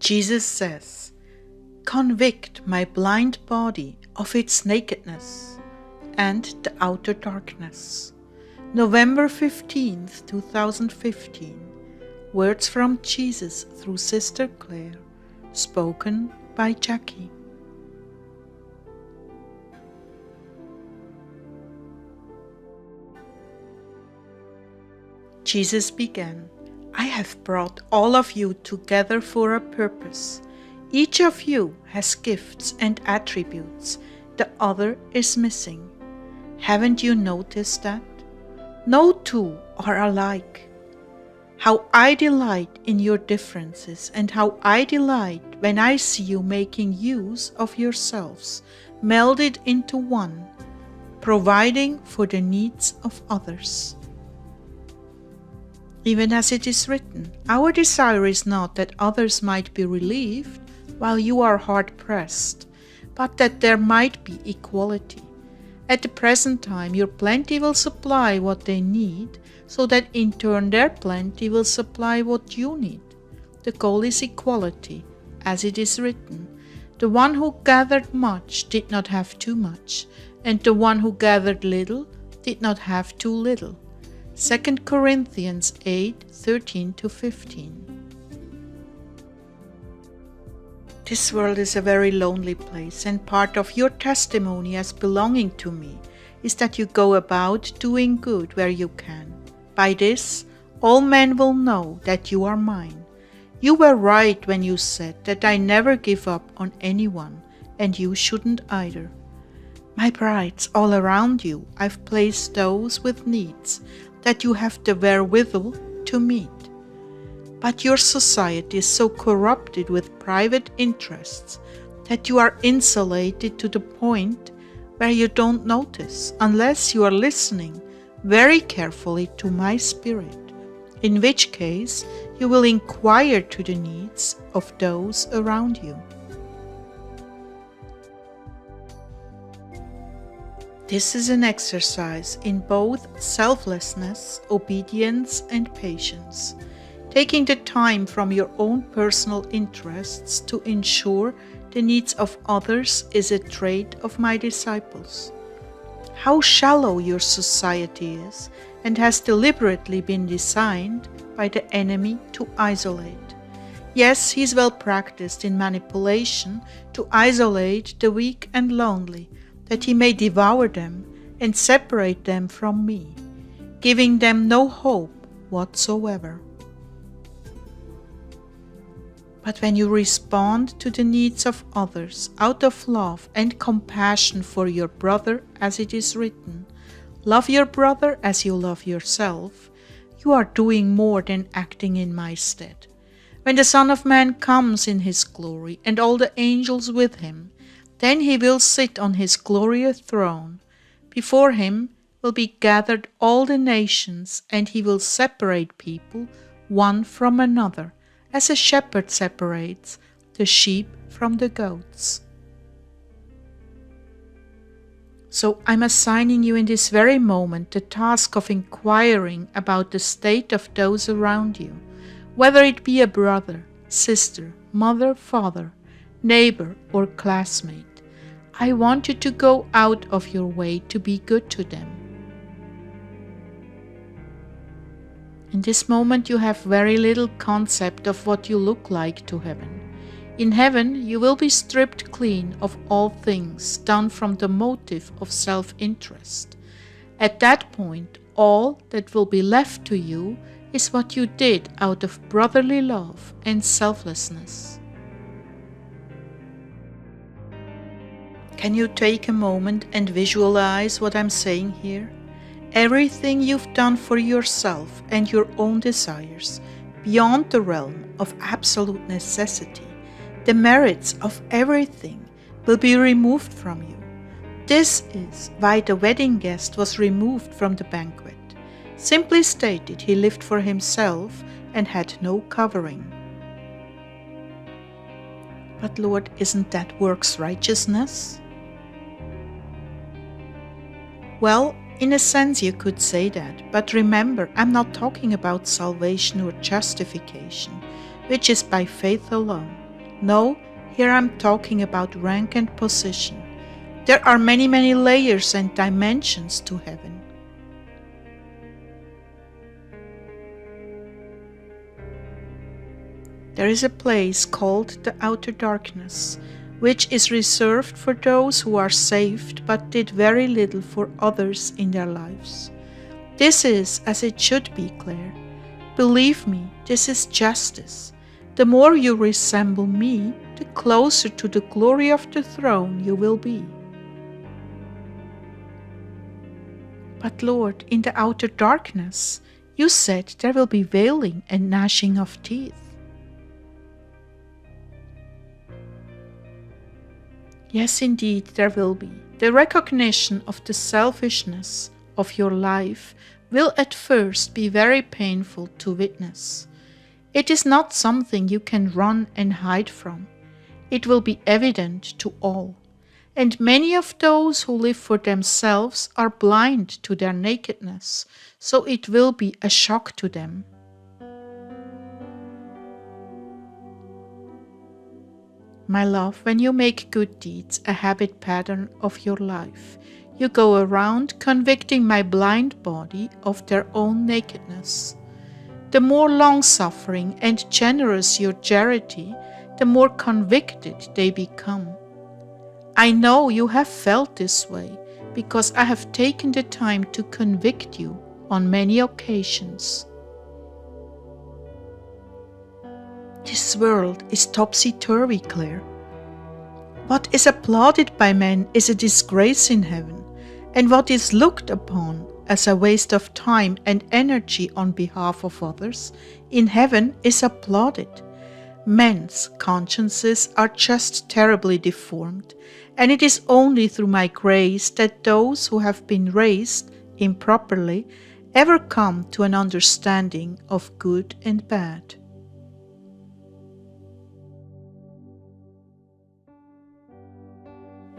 Jesus says, "Convict my blind body of its nakedness and the outer darkness." November 15th, 2015. Words from Jesus through Sister Claire, spoken by Jackie. Jesus began, "I have brought all of you together for a purpose. Each of you has gifts and attributes. The other is missing. Haven't you noticed that? No two are alike. How I delight in your differences, and how I delight when I see you making use of yourselves, melded into one, providing for the needs of others. Even as it is written, our desire is not that others might be relieved while you are hard-pressed, but that there might be equality. At the present time, your plenty will supply what they need, so that in turn their plenty will supply what you need. The goal is equality, as it is written, the one who gathered much did not have too much, and the one who gathered little did not have too little." 2 Corinthians 8:13-15. This world is a very lonely place, and part of your testimony as belonging to me is that you go about doing good where you can. By this, all men will know that you are mine. You were right when you said that I never give up on anyone, and you shouldn't either. My brides all around you, I've placed those with needs that you have the wherewithal to meet. But your society is so corrupted with private interests that you are insulated to the point where you don't notice unless you are listening very carefully to my spirit, in which case you will inquire to the needs of those around you. This is an exercise in both selflessness, obedience, and patience, taking the time from your own personal interests to ensure the needs of others is a trait of my disciples. How shallow your society is and has deliberately been designed by the enemy to isolate. Yes, he is well practiced in manipulation to isolate the weak and lonely, that he may devour them and separate them from me, giving them no hope whatsoever. But when you respond to the needs of others out of love and compassion for your brother, as it is written, "Love your brother as you love yourself," you are doing more than acting in my stead. When the Son of Man comes in his glory and all the angels with him, then he will sit on his glorious throne. Before him will be gathered all the nations, and he will separate people one from another, as a shepherd separates the sheep from the goats. So I'm assigning you in this very moment the task of inquiring about the state of those around you, whether it be a brother, sister, mother, father, neighbor, or classmate. I want you to go out of your way to be good to them. In this moment you have very little concept of what you look like to heaven. In heaven you will be stripped clean of all things done from the motive of self-interest. At that point, all that will be left to you is what you did out of brotherly love and selflessness. Can you take a moment and visualize what I'm saying here? Everything you've done for yourself and your own desires, beyond the realm of absolute necessity, the merits of everything will be removed from you. This is why the wedding guest was removed from the banquet. Simply stated, he lived for himself and had no covering. But Lord, isn't that works righteousness? Well, in a sense you could say that, but remember, I'm not talking about salvation or justification, which is by faith alone. No, here I'm talking about rank and position. There are many, many layers and dimensions to heaven. There is a place called the outer darkness, which is reserved for those who are saved but did very little for others in their lives. This is as it should be, Claire. Believe me, this is justice. The more you resemble me, the closer to the glory of the throne you will be. But Lord, in the outer darkness, you said there will be wailing and gnashing of teeth. Yes, indeed, there will be. The recognition of the selfishness of your life will at first be very painful to witness. It is not something you can run and hide from. It will be evident to all. And many of those who live for themselves are blind to their nakedness, so it will be a shock to them. My love, when you make good deeds a habit pattern of your life, you go around convicting my blind body of their own nakedness. The more long-suffering and generous your charity, the more convicted they become. I know you have felt this way because I have taken the time to convict you on many occasions. This world is topsy-turvy, Claire. What is applauded by men is a disgrace in heaven, and what is looked upon as a waste of time and energy on behalf of others, in heaven is applauded. Men's consciences are just terribly deformed, and it is only through my grace that those who have been raised improperly ever come to an understanding of good and bad.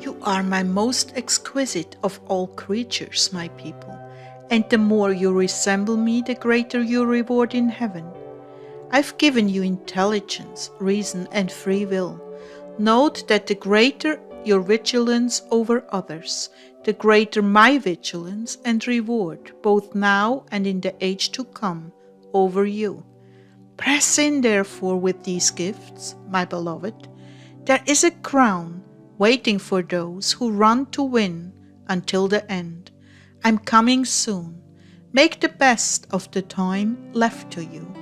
You are my most exquisite of all creatures, my people, and the more you resemble me, the greater your reward in heaven. I've given you intelligence, reason, and free will. Note that the greater your vigilance over others, the greater my vigilance and reward, both now and in the age to come, over you. Press in, therefore, with these gifts, my beloved. There is a crown waiting for those who run to win until the end. I'm coming soon. Make the best of the time left to you.